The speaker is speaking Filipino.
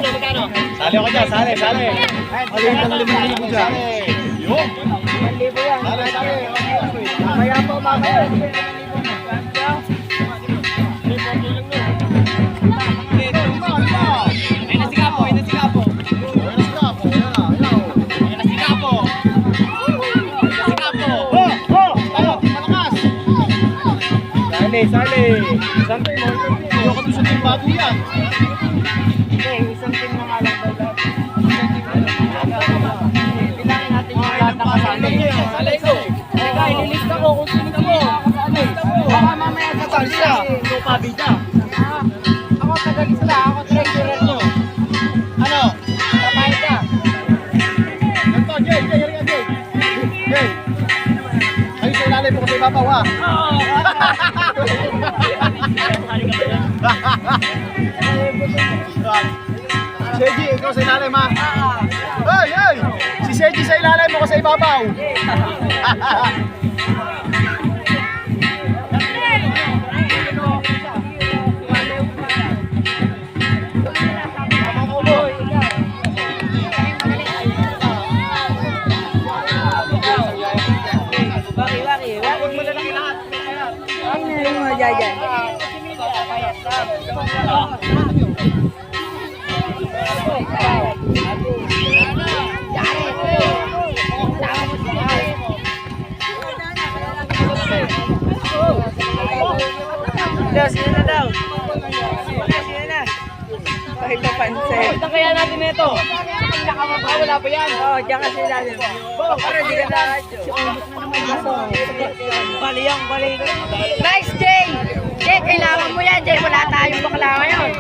Magkano? Sali ako dyan, sali. Maliit ang 5,000 dyan. Yun. 1,000 yan. Sali. Mamaya po, mamaya. Sali. Sante mo. Ayaw ka doon sa team bago yan. Hindi, isang team na nga lang daw lahat. Bilangin natin yung lahat na kasali. Sali ko. Teka, ililista ko kung sino mo. Baka mamaya sa Salsa. Lupa bida. Ako tagalista, ako treasurer mo. Ano? Kapay ka. Ganto, Jay. Jay. Ayun sa ilalim mo kasi ibabaw ha. Seji, ikaw sa ilalim ha. Hey! Si Seji sa ilalim mo kasi ibabaw. Wag mo na lang lahat. Ano yung mga jajan? Sino na daw? Sino na? Kahit na pansin. Ito kaya natin ito. Wala pa yan. Oo, diyan kasi natin. Para di ka na. Bali. Nice, Jay! Jay, kailangan mo yan, Jay. Wala tayong bakla ngayon.